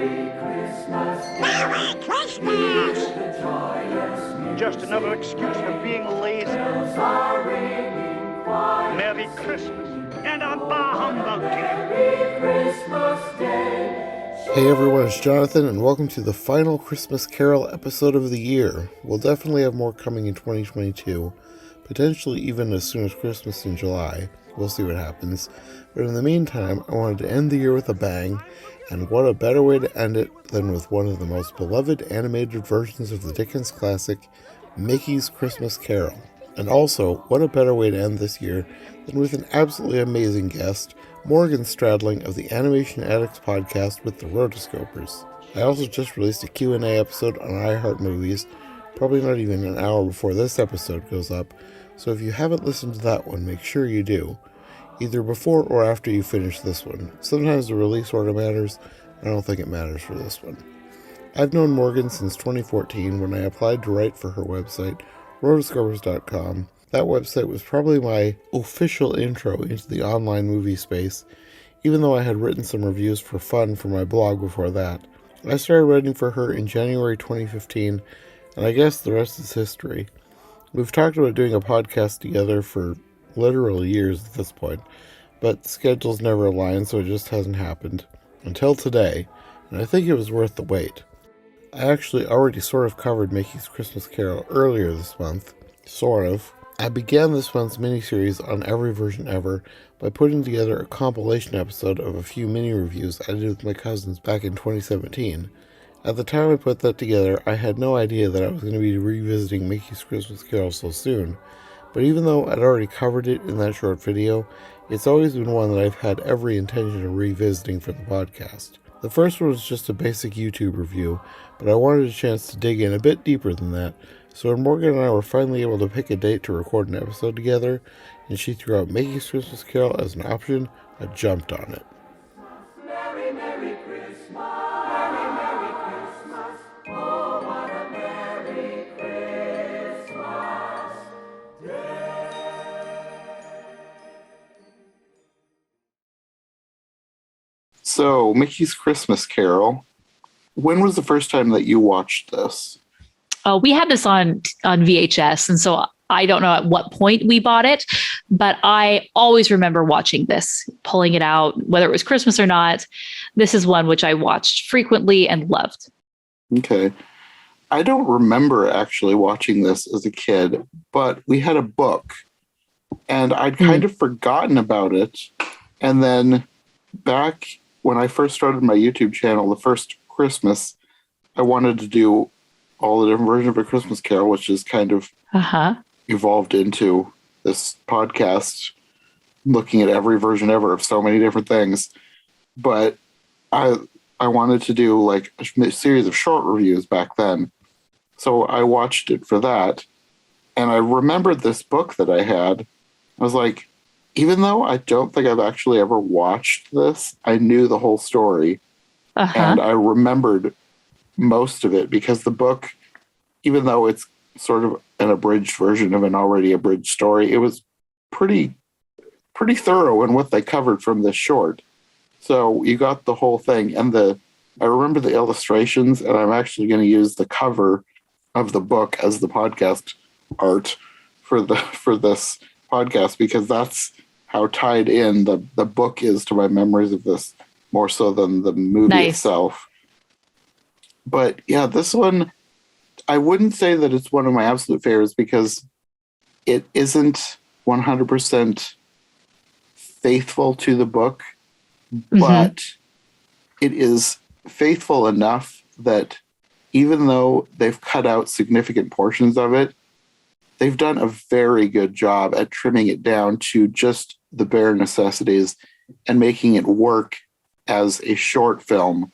Merry Christmas! Just another excuse for being lazy. Merry Christmas and a bah humbug to you. Hey everyone, it's Jonathan, and welcome to the final Christmas Carol episode of the year. We'll definitely have more coming in 2022, potentially even as soon as Christmas in July. We'll see what happens. But in the meantime, I wanted to end the year with a bang, and what a better way to end it than with one of the most beloved animated versions of the Dickens classic, Mickey's Christmas Carol. And also, what a better way to end this year than with an absolutely amazing guest, Morgan Stradling of the Animation Addicts podcast with the Rotoscopers. I also just released a Q&A episode on iHeart Movies, probably not even an hour before this episode goes up, so if you haven't listened to that one, make sure you do, either before or after you finish this one. Sometimes the release order matters. I don't think it matters for this one. I've known Morgan since 2014 when I applied to write for her website, Rotoscopers.com. That website was probably my official intro into the online movie space, even though I had written some reviews for fun for my blog before that. I started writing for her in January 2015, and I guess the rest is history. We've talked about doing a podcast together for literal years at this point, but schedules never aligned, so it just hasn't happened. Until today, and I think it was worth the wait. I actually already sort of covered Mickey's Christmas Carol earlier this month. Sort of. I began this month's miniseries on Every Version Ever by putting together a compilation episode of a few mini-reviews I did with my cousins back in 2017. At the time I put that together, I had no idea that I was going to be revisiting Mickey's Christmas Carol so soon, but even though I'd already covered it in that short video, it's always been one that I've had every intention of revisiting for the podcast. The first one was just a basic YouTube review, but I wanted a chance to dig in a bit deeper than that, so when Morgan and I were finally able to pick a date to record an episode together, and she threw out Mickey's Christmas Carol as an option, I jumped on it. Merry, Merry Christmas, Merry, Merry Christmas, oh, what a Merry Christmas day. So, Mickey's Christmas Carol, when was the first time that you watched this? We had this on VHS, and so I don't know at what point we bought it, but I always remember watching this, pulling it out, whether it was Christmas or not. This is one which I watched frequently and loved. Okay. I don't remember actually watching this as a kid, but we had a book, and I'd kind of forgotten about it. And then back when I first started my YouTube channel, the first Christmas, I wanted to do all the different versions of A Christmas Carol, which is kind of evolved into this podcast, looking at every version ever of so many different things. But I wanted to do like a series of short reviews back then. So I watched it for that. And I remembered this book that I had. I was like, even though I don't think I've actually ever watched this, I knew the whole story. And I remembered most of it because the book, even though it's sort of an abridged version of an already abridged story, it was pretty thorough in what they covered from this short. So you got the whole thing. And I remember the illustrations, and I'm actually going to use the cover of the book as the podcast art for this podcast, because that's how tied in the book is to my memories of this, more so than the movie itself. But yeah, this one, I wouldn't say that it's one of my absolute favorites because it isn't 100% faithful to the book, but it is faithful enough that even though they've cut out significant portions of it, they've done a very good job at trimming it down to just the bare necessities and making it work as a short film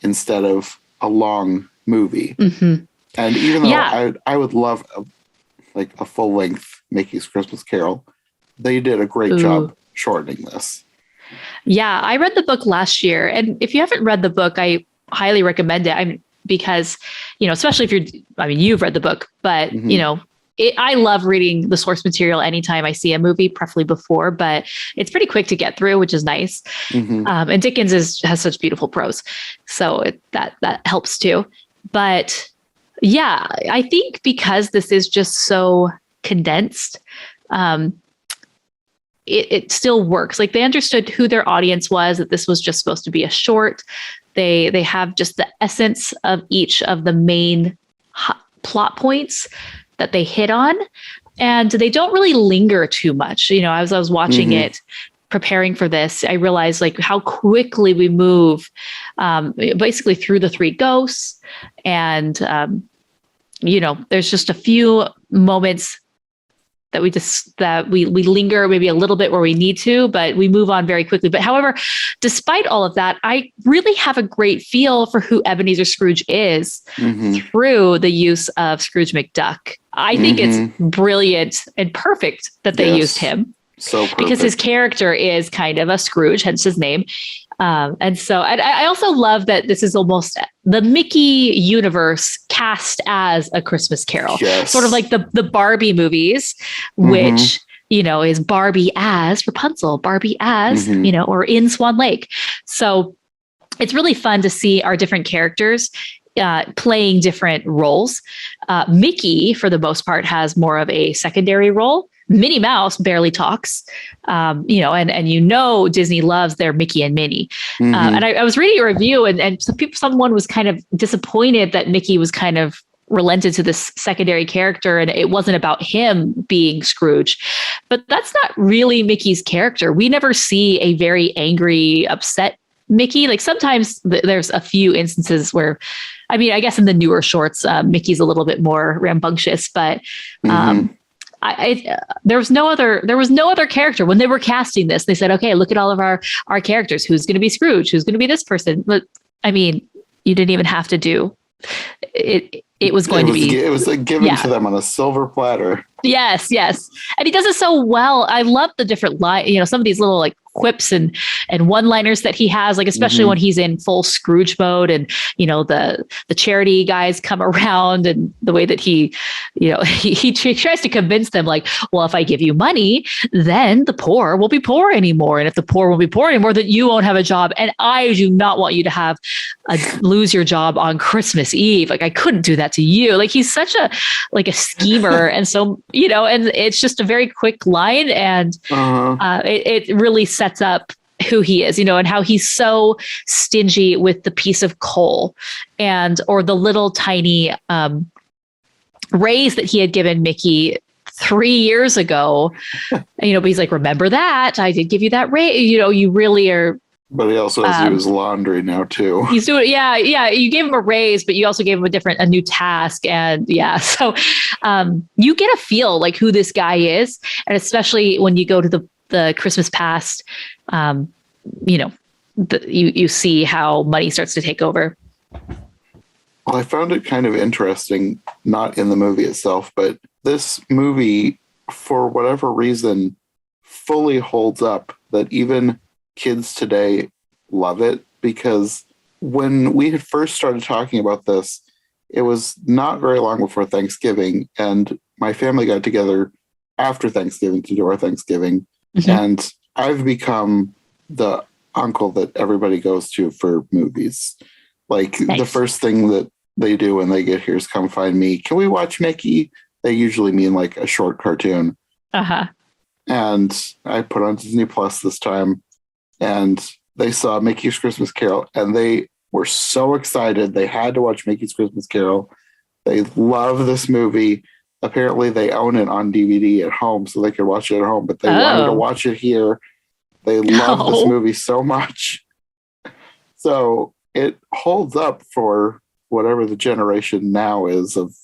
instead of a long movie. And even though I would love a full-length Mickey's Christmas Carol, they did a great job shortening this. Yeah, I read the book last year, and if you haven't read the book, I highly recommend it. Because, especially if you've read the book, but I love reading the source material anytime I see a movie, preferably before, but it's pretty quick to get through, which is nice. And Dickens has such beautiful prose, so that helps too. But yeah, I think because this is just so condensed, it still works. Like, they understood who their audience was, that this was just supposed to be a short. They have just the essence of each of the main plot points that they hit on, and they don't really linger too much. As I was watching it, preparing for this, I realized like how quickly we move basically through the three ghosts. And, there's just a few moments that we linger maybe a little bit where we need to, but we move on very quickly. But however, despite all of that, I really have a great feel for who Ebenezer Scrooge is through the use of Scrooge McDuck. I think it's brilliant and perfect that they used him. So perfect. Because his character is kind of a Scrooge, hence his name. And so I also love that this is almost the Mickey universe cast as A Christmas Carol, sort of like the Barbie movies, which, is Barbie as Rapunzel, Barbie as, or in Swan Lake. So it's really fun to see our different characters playing different roles. Mickey, for the most part, has more of a secondary role. Minnie Mouse barely talks, and Disney loves their Mickey and Minnie. And I was reading a review, and someone was kind of disappointed that Mickey was kind of relented to this secondary character, and it wasn't about him being Scrooge. But that's not really Mickey's character. We never see a very angry, upset Mickey. Like, sometimes there's a few instances where, I guess in the newer shorts, Mickey's a little bit more rambunctious, but there was no other character when they were casting this. They said, okay, look at all of our characters. Who's going to be Scrooge? Who's going to be this person? But you didn't even have to do it. It was like given to them on a silver platter. Yes. And he does it so well. I love the different some of these little like quips and one-liners that he has, like especially when he's in full Scrooge mode, and the charity guys come around, and the way that he tries to convince them, like, well, if I give you money, then the poor will be poor anymore, and if the poor won't be poor anymore, then you won't have a job, and I do not want you to lose your job on Christmas Eve. Like, I couldn't do that to you. Like, he's such a schemer, and so and it's just a very quick line, and it really sets up who he is, and how he's so stingy with the piece of coal or the little tiny raise that he had given Mickey 3 years ago. But he's like, remember that I did give you that raise. You really are. But he also has to do his laundry now too. He's doing, yeah. You gave him a raise, but you also gave him a new task, and so you get a feel like who this guy is, and especially when you go to the Christmas past, you see how money starts to take over. Well, I found it kind of interesting, not in the movie itself, but this movie, for whatever reason, fully holds up, that even kids today love it, because when we had first started talking about this, it was not very long before Thanksgiving, and my family got together after Thanksgiving to do our Thanksgiving. And I've become the uncle that everybody goes to for movies. Like, nice. The first thing that they do when they get here is come find me. Can we watch Mickey? They usually mean like a short cartoon. And I put on Disney Plus this time, and they saw Mickey's Christmas Carol, and they were so excited. They had to watch Mickey's Christmas Carol. They love this movie. Apparently they own it on DVD at home, so they could watch it at home, but they wanted to watch it here. They love this movie so much. So it holds up for whatever the generation now is of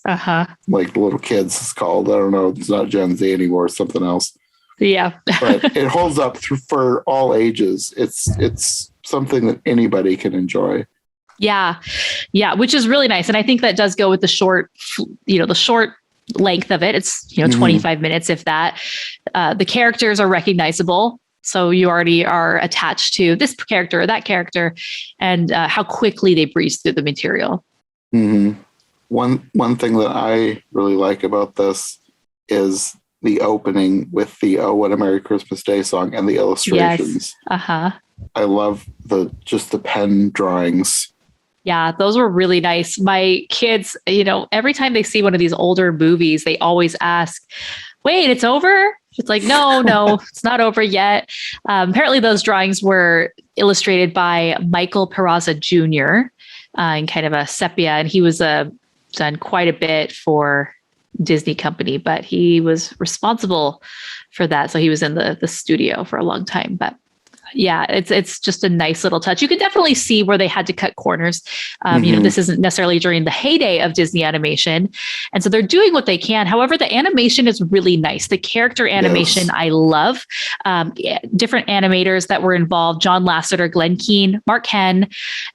like little kids is called. I don't know. It's not Gen Z anymore. It's something else. Yeah. But it holds up for all ages. It's something that anybody can enjoy. Yeah. Which is really nice. And I think that does go with the short length of it. It's 25 minutes, if that. The characters are recognizable, so you already are attached to this character or that character, and how quickly they breeze through the material. One thing that I really like about this is the opening with the "Oh What a Merry Christmas Day" song and the illustrations. Yes. I love the pen drawings. Yeah, those were really nice. My kids, every time they see one of these older movies, they always ask, "Wait, it's over?" It's like, no, it's not over yet. Apparently, those drawings were illustrated by Michael Peraza Jr. In kind of a sepia, and he was done quite a bit for Disney company, but he was responsible for that. So he was in the studio for a long time. But yeah, it's just a nice little touch. You can definitely see where they had to cut corners. This isn't necessarily during the heyday of Disney animation. And so they're doing what they can. However, the animation is really nice. The character animation, I love. Different animators that were involved: John Lasseter, Glenn Keane, Mark Henn,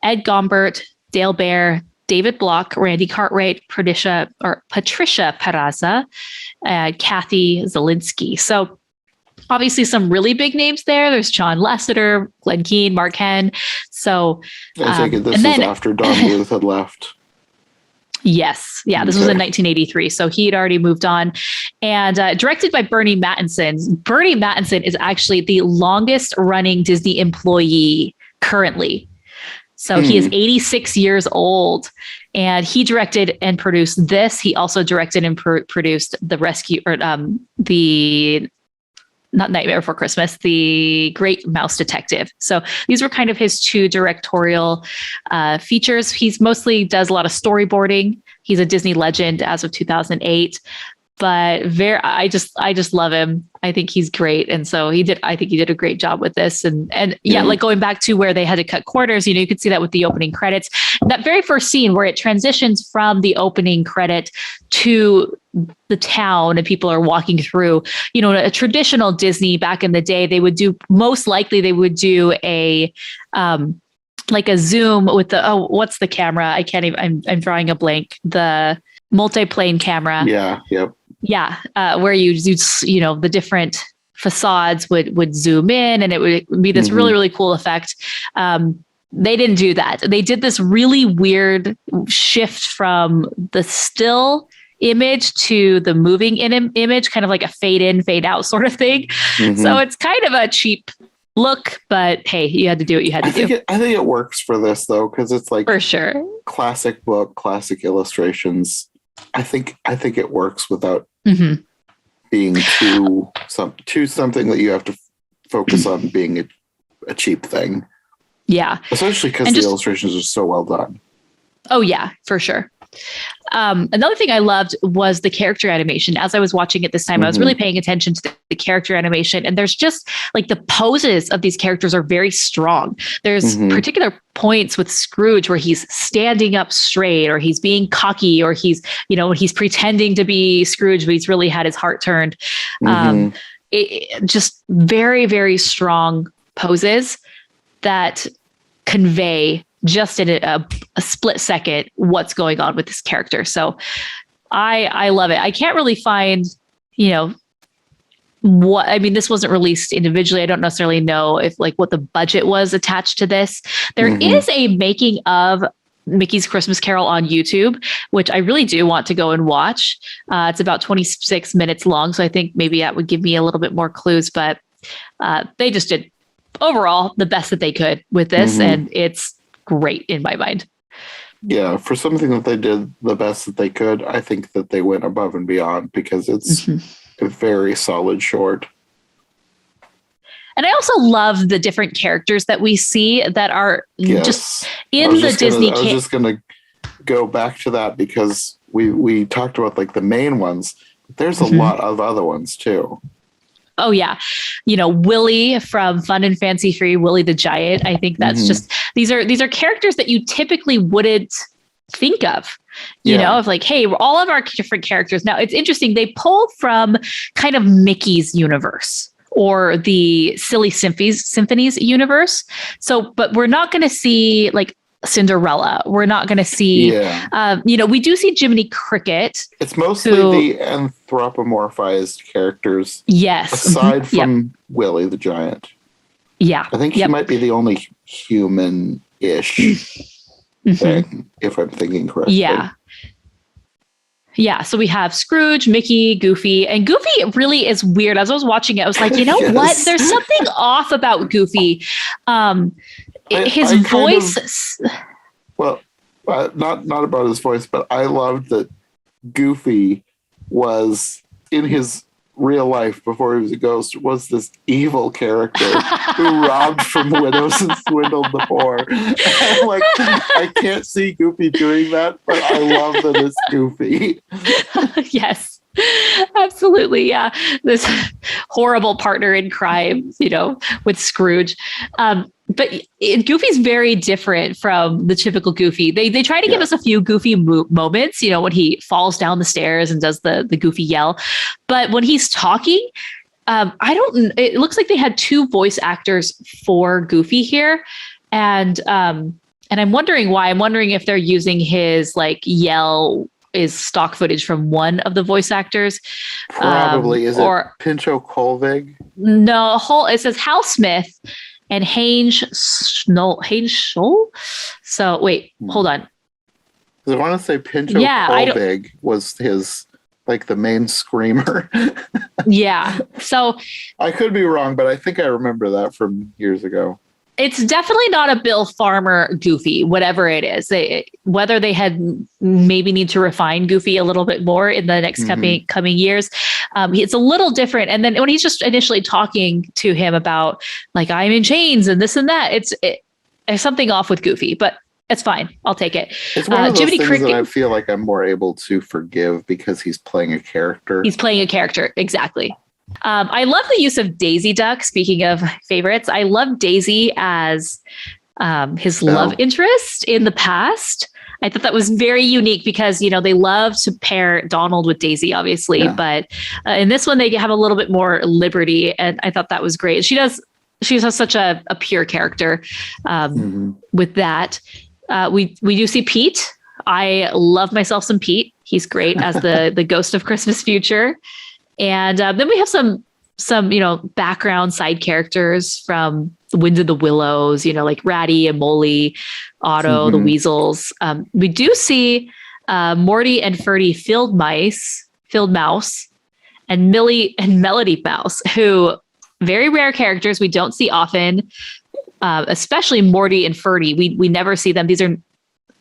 Ed Gombert, Dale Bear, David Block, Randy Cartwright, Patricia Peraza, Kathy Zielinski. So obviously some really big names there. There's John Lasseter, Glenn Keane, Mark Henn. So I take it this is after Don Bluth had left. Yes. Yeah, this was in 1983. So he had already moved on. And directed by Bernie Mattinson. Bernie Mattinson is actually the longest running Disney employee currently. So he is 86 years old, and he directed and produced this. He also directed and produced not Nightmare Before Christmas, The Great Mouse Detective. So these were kind of his two directorial features. He's mostly does a lot of storyboarding. He's a Disney legend as of 2008. But I just love him. I think he's great. And so I think he did a great job with this. And like going back to where they had to cut corners, you could see that with the opening credits. That very first scene where it transitions from the opening credit to the town and people are walking through, a traditional Disney back in the day, they would do a, like a zoom with what's the camera? I can't even, I'm drawing a blank. The multi-plane camera. Yeah. Yep. Yeah, where the different facades would zoom in, and it would be this really, really cool effect. They didn't do that. They did this really weird shift from the still image to the moving image, kind of like a fade in, fade out sort of thing. So it's kind of a cheap look, but hey, you had to do what you had to do. I think it works for this though, because it's like for sure classic book, classic illustrations. I think it works without being too something that you have to focus on being a cheap thing. Yeah. Especially because the illustrations are so well done. Oh yeah, for sure. Another thing I loved was the character animation. As I was watching it this time, I was really paying attention to the character animation, and there's just like the poses of these characters are very strong. There's particular points with Scrooge where he's standing up straight, or he's being cocky, or he's pretending to be Scrooge, but he's really had his heart turned. Just very, very strong poses that convey just in a split second what's going on with this character. So I love it. I can't really find, this wasn't released individually. I don't necessarily know if what the budget was attached to this. There is a making of Mickey's Christmas Carol on YouTube, which I really do want to go and watch. It's about 26 minutes long. So I think maybe that would give me a little bit more clues, but they just did overall the best that they could with this. And it's great in my mind. Yeah, for something that they did the best that they could, I think that they went above and beyond, because it's a very solid short. And I also love the different characters that we see that are just in the Disney. I was just going to go back to that, because we talked about the main ones. There's a lot of other ones too. Oh yeah. Willie from Fun and Fancy Free, Willie the Giant. I think that's just, these are characters that you typically wouldn't think of, of hey, all of our different characters. Now it's interesting. They pull from kind of Mickey's universe or the Silly Symphonies universe. So, but we're not going to see Cinderella. We're not going to see, we do see Jiminy Cricket. It's mostly the anthropomorphized characters. Yes. Aside from Willie the Giant. Yeah. I think he might be the only human-ish thing, if I'm thinking correctly. Yeah. Yeah, so we have Scrooge, Mickey, Goofy, and Goofy really is weird. As I was watching it, I was like, you know Yes. what? There's something off about Goofy. His voice. Not about his voice, but I loved that Goofy was in his real life before he was a ghost was this evil character who robbed from widows and swindled the poor. I'm like, I can't see Goofy doing that, but I love that it's Goofy. Yes, absolutely. Yeah. This horrible partner in crime, with Scrooge. But Goofy's very different from the typical Goofy. They try to give us a few Goofy moments, when he falls down the stairs and does the Goofy yell. But when he's talking, it looks like they had two voice actors for Goofy here. And I'm wondering why. I'm wondering if they're using his yell is stock footage from one of the voice actors. Probably. Is it Pincho Colvig? No, it says Hal Smith and Haynes Scholl. So wait, hold on. I want to say Pincho Colvig was his the main screamer. Yeah. So I could be wrong, but I think I remember that from years ago. It's definitely not a Bill Farmer Goofy, whatever it is. Whether they had maybe need to refine Goofy a little bit more in the next coming years. It's a little different. And then when he's just initially talking to him about I'm in chains and this and that, there's something off with Goofy, but it's fine. I'll take it. It's one of those things that I feel like I'm more able to forgive because he's playing a character. He's playing a character. Exactly. I love the use of Daisy Duck. Speaking of favorites, I love Daisy as his love interest in the past. I thought that was very unique because, they love to pair Donald with Daisy, obviously. Yeah. But in this one, they have a little bit more liberty. And I thought that was great. She has such a pure character with that. We do see Pete. I love myself some Pete. He's great as the ghost of Christmas Future. And then we have some background side characters from The Wind of the Willows, like Ratty and Molly, Otto, the Weasels. We do see Morty and Ferdy Field Mouse, and Millie and Melody Mouse, who very rare characters we don't see often, especially Morty and Ferdy. We never see them. These are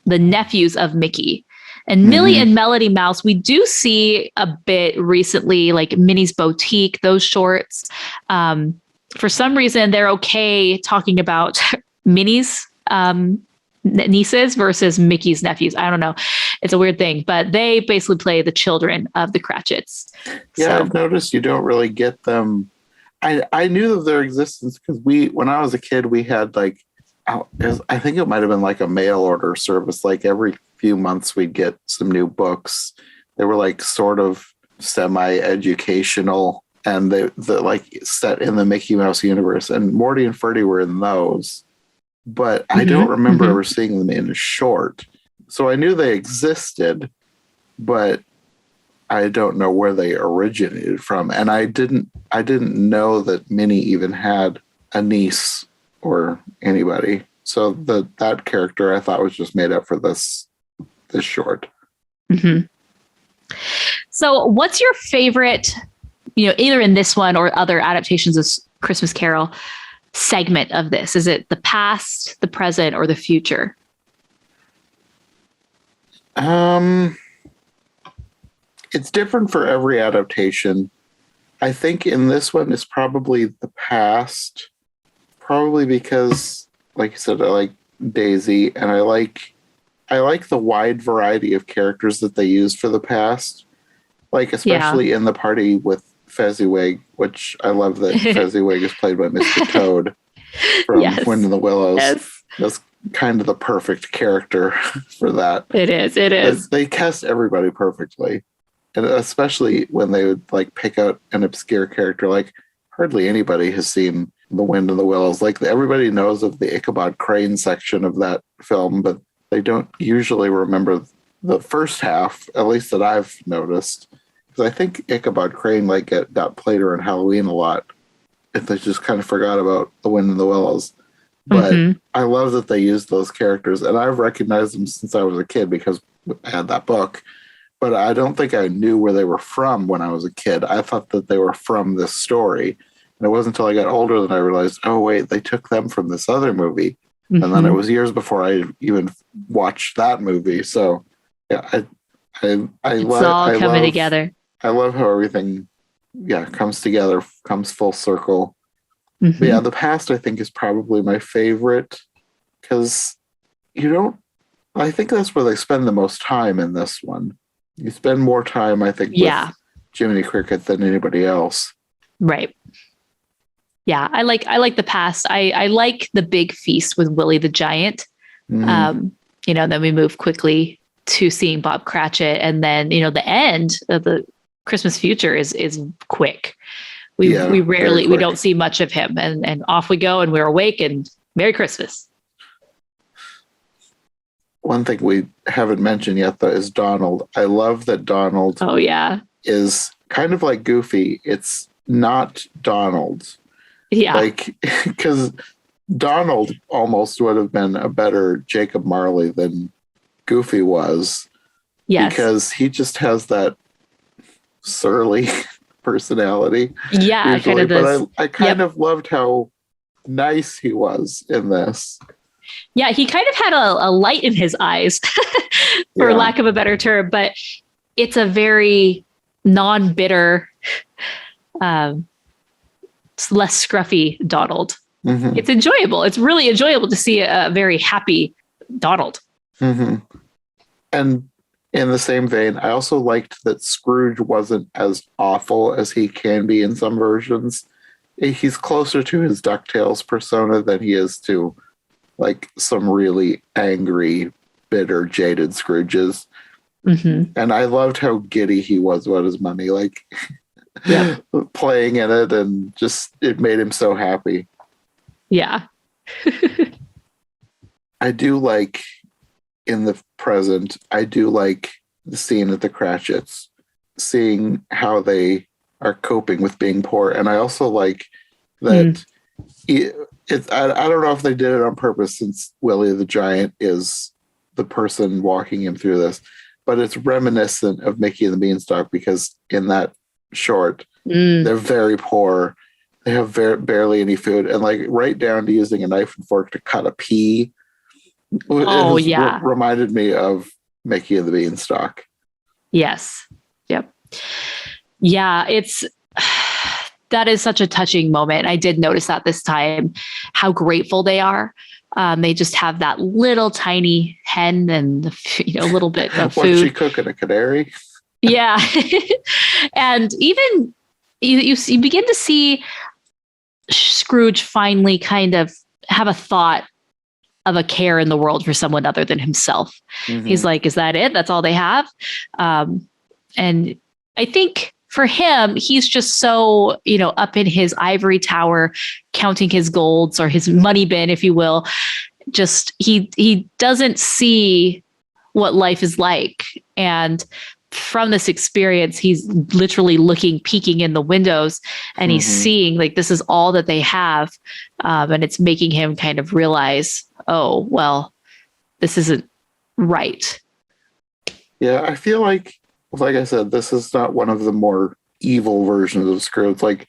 the nephews of Mickey. And Millie and Melody Mouse, we do see a bit recently, like Minnie's Boutique, those shorts. For some reason, they're okay talking about Minnie's nieces versus Mickey's nephews. I don't know. It's a weird thing, but they basically play the children of the Cratchits. Yeah, so. I've noticed you don't really get them. I knew of their existence because when I was a kid, we had I think it might have been a mail order service. Every few months we'd get some new books. They were sort of semi-educational and they set in the Mickey Mouse universe, and Morty and Ferdy were in those, but I don't remember ever seeing them in a short. So I knew they existed, but I don't know where they originated from. And I didn't know that Minnie even had a niece or anybody. So that character I thought was just made up for this short. So what's your favorite, either in this one or other adaptations of Christmas Carol segment of this? Is it the past, the present, or the future? It's different for every adaptation. I think in this one it's probably the past, probably because, like you said, I like Daisy, and I like the wide variety of characters that they use for the past, especially in the party with Fezziwig, which I love that Fezziwig is played by Mr. Toad from Wind in the Willows. Yes. That's kind of the perfect character for that. It is. They cast everybody perfectly. And especially when they would pick out an obscure character, hardly anybody has seen The Wind in the Willows. Everybody knows of the Ichabod Crane section of that film, but they don't usually remember the first half, at least that I've noticed. Because I think Ichabod Crane got played around Halloween a lot. If they just kind of forgot about The Wind in the Willows. But I love that they used those characters, and I've recognized them since I was a kid because I had that book. but I don't think I knew where they were from when I was a kid. I thought that they were from this story. And it wasn't until I got older that I realized, oh, wait, they took them from this other movie. Mm-hmm. And then it was years before I even watched that movie. So, yeah, It's all coming together. I love how everything, comes together, comes full circle. Mm-hmm. But yeah, the past, I think, is probably my favorite because I think that's where they spend the most time in this one. You spend more time, I think, with Jiminy Cricket than anybody else. Right. Yeah, I like the past. I like the big feast with Willie the Giant. Mm-hmm. Then we move quickly to seeing Bob Cratchit, and then the end of the Christmas Future is quick. We don't see much of him, and off we go, and we're awake, and Merry Christmas. One thing we haven't mentioned yet, though, is Donald. I love that Donald is kind of like Goofy. It's not Donald. Yeah. Because Donald almost would have been a better Jacob Marley than Goofy was. Yes. Because he just has that surly personality. Yeah, usually. kind of this. But I kind of loved how nice he was in this. Yeah, he kind of had a light in his eyes, for lack of a better term, but it's a very non-bitter, less scruffy Donald. Mm-hmm. It's enjoyable. It's really enjoyable to see a very happy Donald. Mm-hmm. And in the same vein, I also liked that Scrooge wasn't as awful as he can be in some versions. He's closer to his DuckTales persona than he is to some really angry, bitter, jaded Scrooges. Mm-hmm. And I loved how giddy he was about his money, playing in it, and just it made him so happy. Yeah. I do like in the present, I do like the scene at the Cratchits, seeing how they are coping with being poor. And I also like that I don't know if they did it on purpose, since Willie the Giant is the person walking him through this, but it's reminiscent of Mickey and the Beanstalk, because in that short, they're very poor. They have barely any food, and right down to using a knife and fork to cut a pea. Oh, yeah. Reminded me of Mickey and the Beanstalk. Yes. Yep. Yeah, that is such a touching moment. I did notice that this time, how grateful they are. They just have that little tiny hen and a little bit of food. What's she cooking? A canary? Yeah. And even you begin to see Scrooge finally kind of have a thought of a care in the world for someone other than himself. Mm-hmm. He's like, is that it? That's all they have? And I think for him, he's just so, up in his ivory tower, counting his golds, or his money bin, if you will. Just, he doesn't see what life is like. And from this experience, he's literally peeking in the windows, and he's seeing this is all that they have. And it's making him kind of realize, oh, well, this isn't right. Yeah, I feel like I said, this is not one of the more evil versions of Scrooge.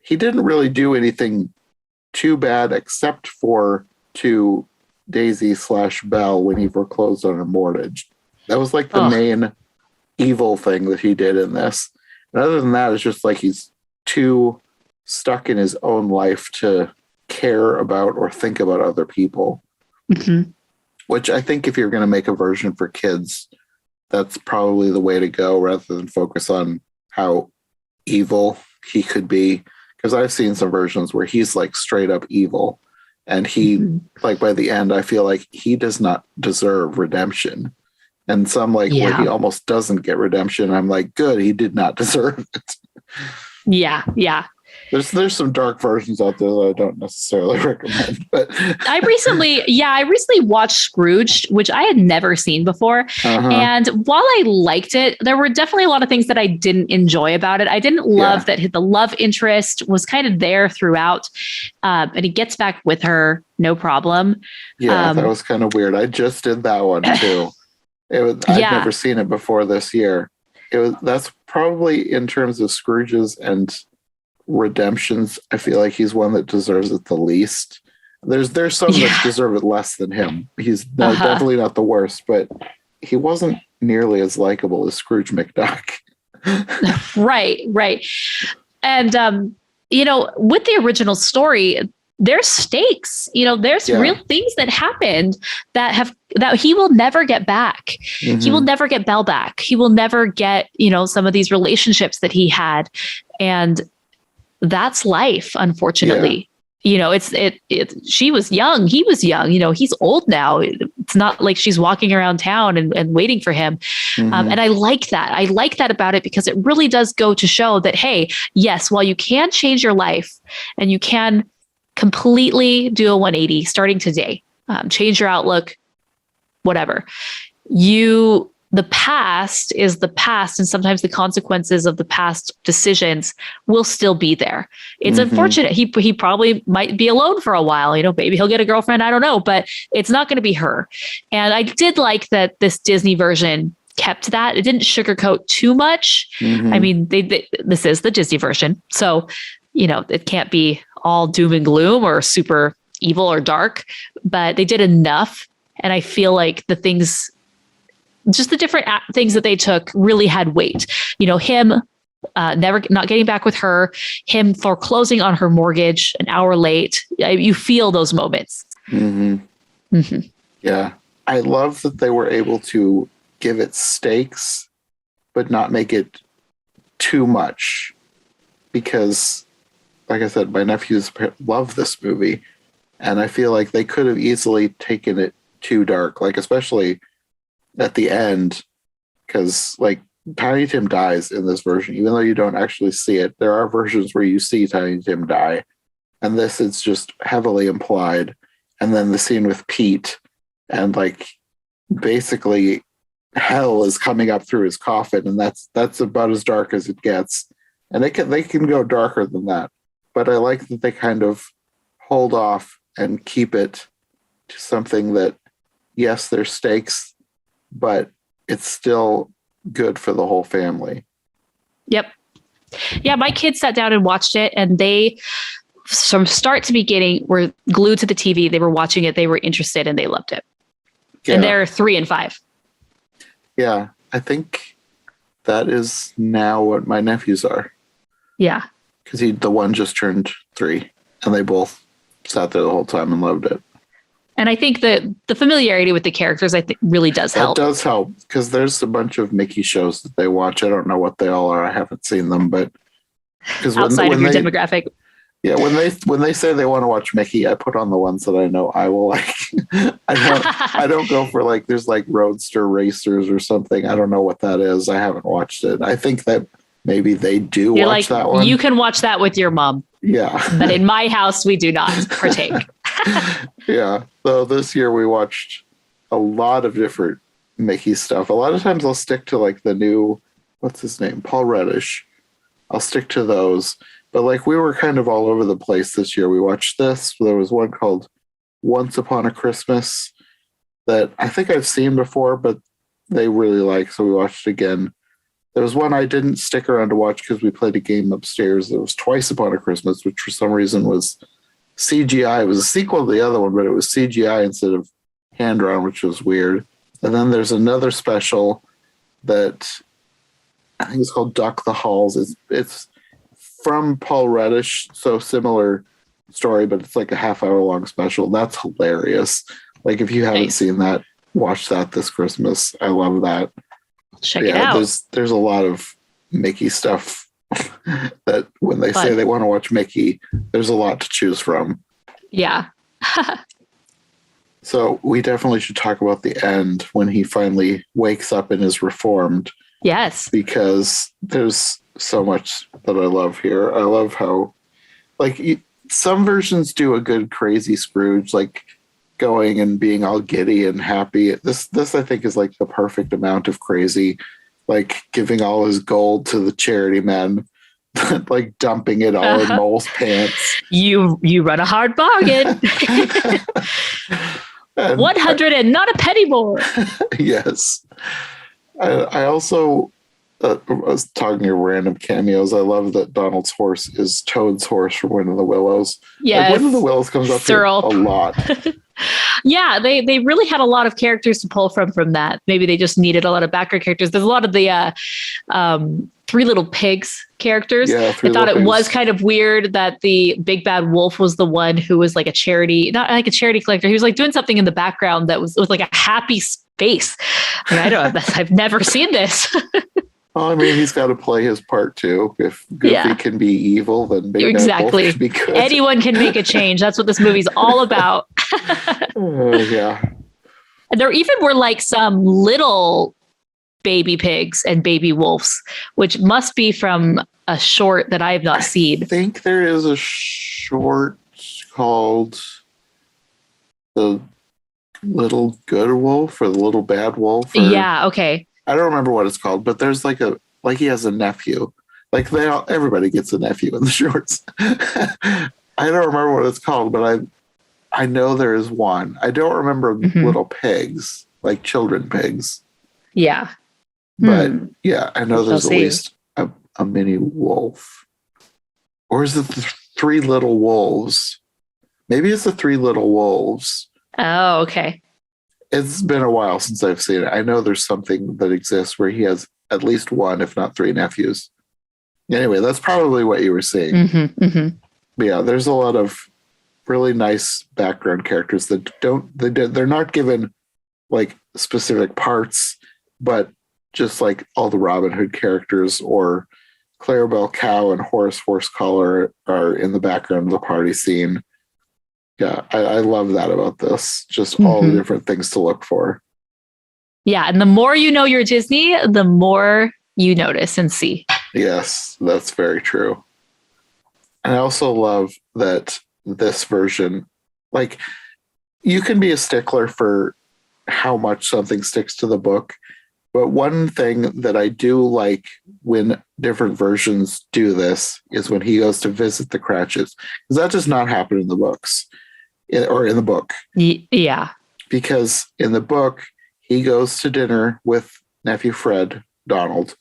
He didn't really do anything too bad, except for to Daisy/Belle when he foreclosed on her mortgage. That was the main evil thing that he did in this. And other than that, it's just he's too stuck in his own life to care about or think about other people. Mm-hmm. Which I think if you're going to make a version for kids, that's probably the way to go, rather than focus on how evil he could be. Because I've seen some versions where he's straight up evil. And he, by the end, I feel like he does not deserve redemption. And some where he almost doesn't get redemption. I'm good, he did not deserve it. Yeah, yeah. There's some dark versions out there that I don't necessarily recommend. But I recently watched Scrooge, which I had never seen before. Uh-huh. And while I liked it, there were definitely a lot of things that I didn't enjoy about it. I didn't love that the love interest was kind of there throughout. And he gets back with her, no problem. Yeah, that was kind of weird. I just did that one too. I'd never seen it before this year. That's probably, in terms of Scrooges and redemptions, I feel like he's one that deserves it the least. There's some that deserve it less than him. He's definitely not the worst, but he wasn't nearly as likable as Scrooge McDuck. Right. And with the original story, there's stakes. There's real things that happened that he will never get back. Mm-hmm. He will never get Belle back. He will never get, some of these relationships that he had. And that's life, unfortunately. She was young. He was young. He's old now. It's not like she's walking around town and waiting for him. Mm-hmm. And I like that. I like that about it because it really does go to show that, hey, yes, while you can change your life and you can completely do a 180 starting today, change your outlook, whatever, the past is the past, and sometimes the consequences of the past decisions will still be there. It's unfortunate. He probably might be alone for a while. Maybe he'll get a girlfriend. I don't know, but it's not going to be her. And I did like that this Disney version kept that. It didn't sugarcoat too much. Mm-hmm. I mean, this is the Disney version, so it can't be all doom and gloom or super evil or dark, but they did enough. And I feel like the different things that they took really had weight. Him not getting back with her, him foreclosing on her mortgage an hour late. You feel those moments. Mm-hmm. Mm-hmm. Yeah. I love that they were able to give it stakes, but not make it too much. Because, like I said, my nephews love this movie. And I feel like they could have easily taken it too dark, like especially at the end, because like Tiny Tim dies in this version, even though you don't actually see it. There are versions where you see Tiny Tim die, and this is just heavily implied. And then the scene with Pete, and like basically hell is coming up through his coffin, and that's about as dark as it gets. And they can go darker than that, but I like that they kind of hold off and keep it to something that, yes, there's stakes, but it's still good for the whole family. Yep. Yeah, my kids sat down and watched it, and they, from start to beginning, were glued to the TV. They were watching it. They were interested, and they loved it. Yeah. And they're 3 and 5. Yeah, I think that is now what my nephews are. Yeah. Because the one just turned 3, and they both sat there the whole time and loved it. And I think the familiarity with the characters, I think, really does help. It does help, because there's a bunch of Mickey shows that they watch. I don't know what they all are. I haven't seen them, but outside of your demographic. Yeah, when they say they want to watch Mickey, I put on the ones that I know I will like. I don't go for like there's like Roadster Racers or something. I don't know what that is. I haven't watched it. I think that maybe they do watch that one. You can watch that with your mom. Yeah. But in my house, we do not partake. Yeah. So this year we watched a lot of different Mickey stuff. A lot of times I'll stick to like the new, what's his name? Paul Reddish. I'll stick to those. But like we were kind of all over the place this year. We watched this. There was one called Once Upon a Christmas that I think I've seen before, but they really like, so we watched it again. There was one I didn't stick around to watch because we played a game upstairs. It was Twice Upon a Christmas, which for some reason was CGI. It was a sequel to the other one, but it was CGI instead of hand-drawn, which was weird. And then there's another special that I think it's called Duck the Halls. It's from Paul Reddish, so similar story, but it's like a half-hour-long special. That's hilarious. Like if you haven't seen that, watch that this Christmas. I love that. Check it out. There's a lot of Mickey stuff that when they say they want to watch Mickey, there's a lot to choose from. Yeah. So we definitely should talk about the end when he finally wakes up and is reformed. Yes. Because there's so much that I love here. I love how, like, some versions do a good crazy Scrooge, like going and being all giddy and happy. This I think is like the perfect amount of crazy, like giving all his gold to the charity men, like dumping it all in Mole's pants. You run a hard bargain. And 100 and not a penny more. Yes. I also was talking to random cameos. I love that Donald's horse is Toad's horse from Wind in the Willows. Yes. Like, Wind in the Willows comes up here a lot. Yeah, they really had a lot of characters to pull from that. Maybe they just needed a lot of background characters. There's a lot of the Three Little Pigs characters. Yeah, I thought it was kind of weird that the big bad wolf was the one who was like a charity, not like a charity collector. He was like doing something in the background that was like a happy face. I don't. I've never seen this. Well, I mean, he's got to play his part too. If Goofy can be evil, then Big Bad Wolf can be good. Anyone can make a change. That's what this movie's all about. Yeah. And there even were like some little baby pigs and baby wolves, which must be from a short that I have not seen. I think there is a short called The Little Good Wolf or The Little Bad Wolf. Yeah, okay. I don't remember what it's called, but there's like he has a nephew. Like everybody gets a nephew in the shorts. I don't remember what it's called, but I know there is one. I don't remember little pigs, like children pigs. Yeah. But yeah, I know there's at least a mini wolf. Or is it the Three Little Wolves? Maybe it's the Three Little Wolves. Oh, okay. It's been a while since I've seen it. I know there's something that exists where he has at least one, if not three nephews. Anyway, that's probably what you were seeing. But yeah, there's a lot of really nice background characters that they're not given like specific parts, but just like all the Robin Hood characters or Clarabelle Cow and Horace Horsecollar are in the background of the party scene. Yeah, I love that about this. Just all the different things to look for. Yeah, and the more you know your Disney, the more you notice and see. Yes, that's very true. And I also love that this version, like, you can be a stickler for how much something sticks to the book. But one thing that I do like when different versions do this is when he goes to visit the Cratchits, because that does not happen in the books. Or in the book. Yeah. Because in the book, he goes to dinner with nephew Fred, Donald,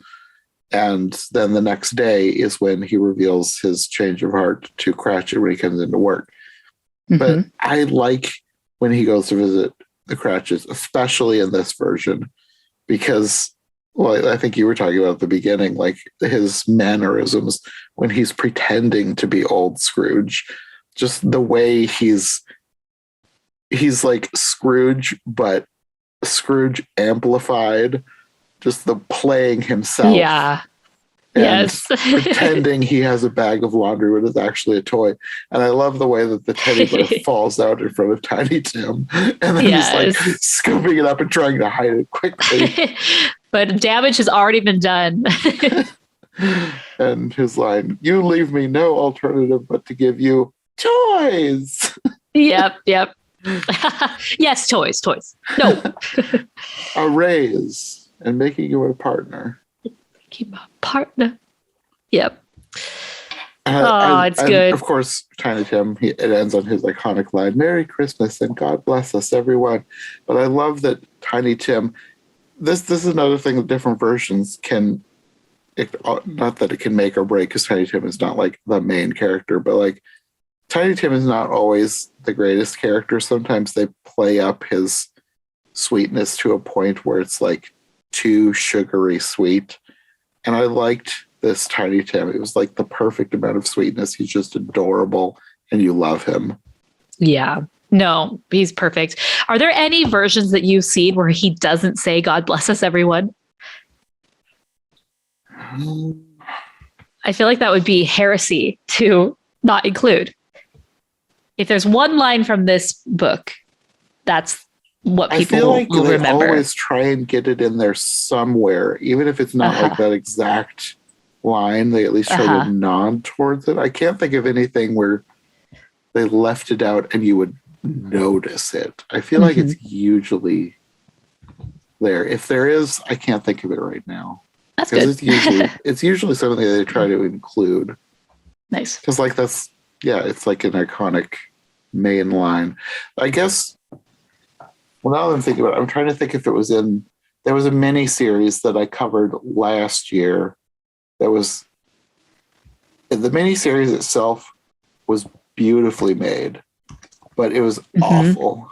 and then the next day is when he reveals his change of heart to Cratchit when he comes into work. But I like when he goes to visit the Cratchits, especially in this version, because, well, I think you were talking about at the beginning, like his mannerisms when he's pretending to be old Scrooge, just the way he's like Scrooge, but Scrooge amplified, just the playing himself. Yeah. And yes. pretending he has a bag of laundry when it's actually a toy. And I love the way that the teddy bear falls out in front of Tiny Tim. And then he's like scooping it up and trying to hide it quickly. But damage has already been done. And his line, "You leave me no alternative but to give you toys." Yep. Yes, toys. No. A raise and making you a partner. Keep a partner. Yep. It's good. And of course, Tiny Tim, it ends on his iconic line, "Merry Christmas and God bless us, everyone." But I love that Tiny Tim, this is another thing that different versions can, not that it can make or break, because Tiny Tim is not like the main character, but like Tiny Tim is not always the greatest character. Sometimes they play up his sweetness to a point where it's like too sugary sweet. And I liked this Tiny Tim. It was like the perfect amount of sweetness. He's just adorable and you love him. Yeah. No, he's perfect. Are there any versions that you've seen where he doesn't say "God bless us, everyone"? I feel like that would be heresy to not include. If there's one line from this book, that's what people I feel like will they remember. always try and get it in there somewhere, even if it's not like that exact line. They at least try to nod towards it. I can't think of anything where they left it out and you would notice it. I feel like it's usually there. If there is, I can't think of it right now. That's good. It's usually something they try to include. Nice. Because like it's like an iconic main line. I guess Well, now that I'm thinking about it, I'm trying to think if it was there was a mini series that I covered last year. The mini series itself was beautifully made, but it was awful.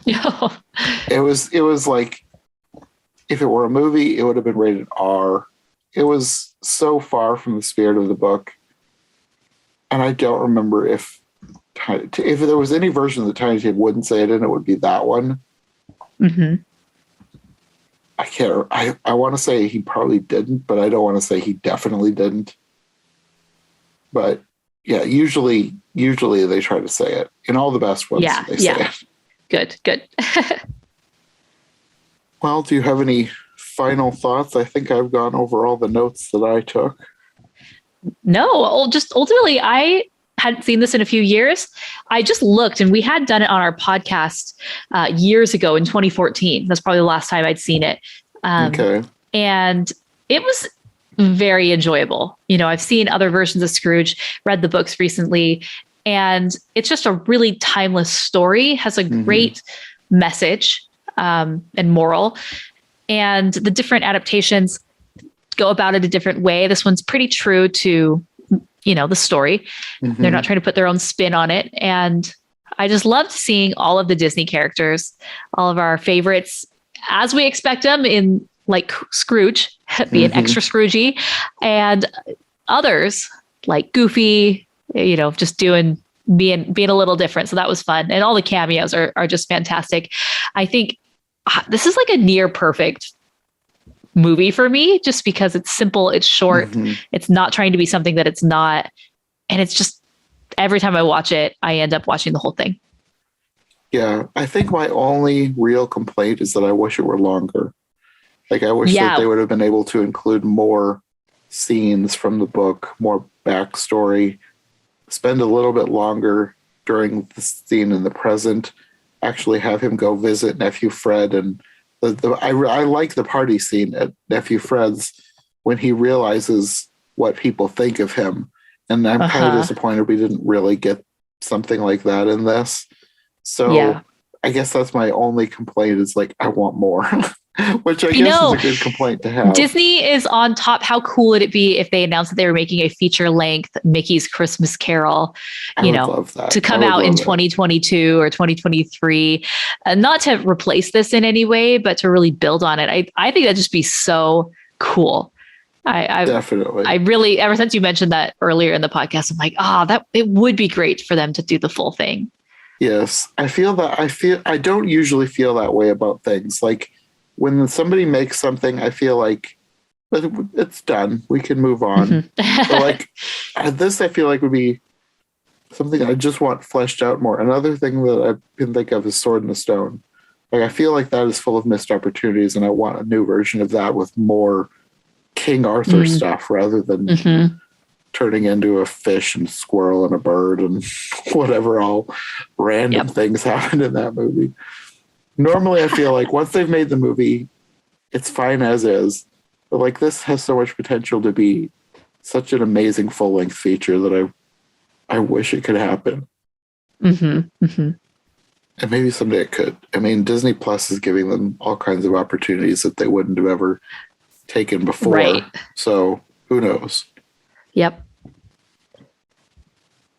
It was like, if it were a movie, it would have been rated R. It was so far from the spirit of the book. And I don't remember if there was any version that Tiny Tim wouldn't say it in, it would be that one. Mm-hmm. I can't. I want to say he probably didn't, but I don't want to say he definitely didn't. But yeah, usually they try to say it in all the best ones. Yeah, they say it. Good. Well, do you have any final thoughts? I think I've gone over all the notes that I took. No, just ultimately, I hadn't seen this in a few years. I just looked, and we had done it on our podcast years ago in 2014. That's probably the last time I'd seen it. Okay. And it was very enjoyable. I've seen other versions of Scrooge, read the books recently, and it's just a really timeless story, has a great message and moral. And the different adaptations go about it a different way. This one's pretty true to, the story. They're not trying to put their own spin on it. And I just loved seeing all of the Disney characters, all of our favorites, as we expect them in like Scrooge, being extra Scroogey, and others like Goofy, just being a little different. So that was fun. And all the cameos are just fantastic. I think this is like a near perfect movie for me, just because it's simple, it's short, it's not trying to be something that it's not. And it's just, every time I watch it, I end up watching the whole thing. Yeah, I think my only real complaint is that I wish it were longer. Like, I wish that they would have been able to include more scenes from the book, more backstory, spend a little bit longer during the scene in the present, actually have him go visit Nephew Fred. And I like the party scene at Nephew Fred's when he realizes what people think of him. And I'm kind of disappointed we didn't really get something like that in this. So I guess that's my only complaint, is like, I want more, which I guess is a good complaint to have. Disney is on top. How cool would it be if they announced that they were making a feature length Mickey's Christmas Carol, love that. to come out in 2022 or 2023, not to replace this in any way, but to really build on it. I think that'd just be so cool. I definitely. I really, ever since you mentioned that earlier in the podcast, I'm like, that it would be great for them to do the full thing. Yes. I don't usually feel that way about things. Like, when somebody makes something, I feel like it's done. We can move on. But like this, I feel like would be something I just want fleshed out more. Another thing that I can think of is Sword in the Stone. Like, I feel like that is full of missed opportunities, and I want a new version of that with more King Arthur stuff rather than turning into a fish and squirrel and a bird and whatever all random things happened in that movie. Normally, I feel like once they've made the movie, it's fine as is. But like, this has so much potential to be such an amazing full-length feature that I wish it could happen. And maybe someday it could. I mean, Disney Plus is giving them all kinds of opportunities that they wouldn't have ever taken before. Right. So who knows? Yep.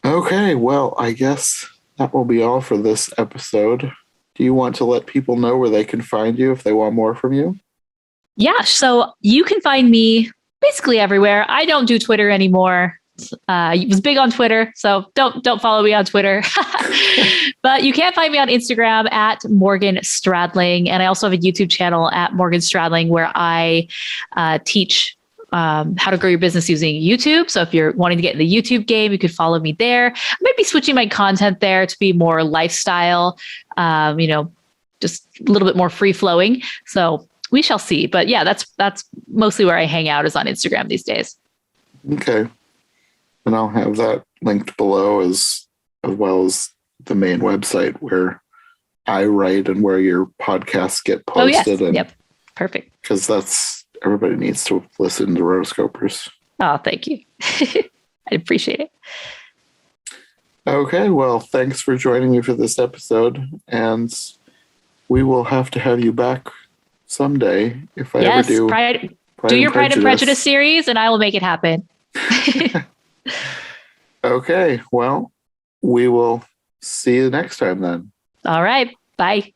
Okay, well, I guess that will be all for this episode. Do you want to let people know where they can find you if they want more from you? Yeah, so you can find me basically everywhere. I don't do Twitter anymore. I was big on Twitter, so don't follow me on Twitter. But you can find me on Instagram at Morgan Stradling, and I also have a YouTube channel at Morgan Stradling where I teach how to grow your business using YouTube. So if you're wanting to get in the YouTube game, you could follow me there. I might be switching my content there to be more lifestyle, just a little bit more free flowing. So we shall see. But yeah, that's mostly where I hang out, is on Instagram these days. Okay. And I'll have that linked below as well as the main website where I write and where your podcasts get posted. Oh, yes. Yep. Perfect. Because everybody needs to listen to Rotoscopers. Oh, thank you. I appreciate it. Okay, well, thanks for joining me for this episode. And we will have to have you back someday if I ever Yes, do. do your Pride and Prejudice series, and I will make it happen. Okay, well, we will see you next time then. All right. Bye.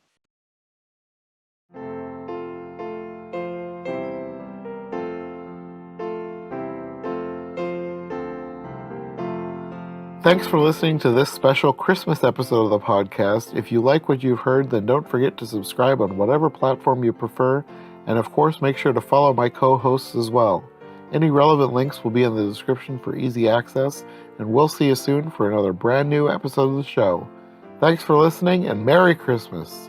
Thanks for listening to this special Christmas episode of the podcast. If you like what you've heard, then don't forget to subscribe on whatever platform you prefer, and of course, make sure to follow my co-hosts as well. Any relevant links will be in the description for easy access, and we'll see you soon for another brand new episode of the show. Thanks for listening, and Merry Christmas!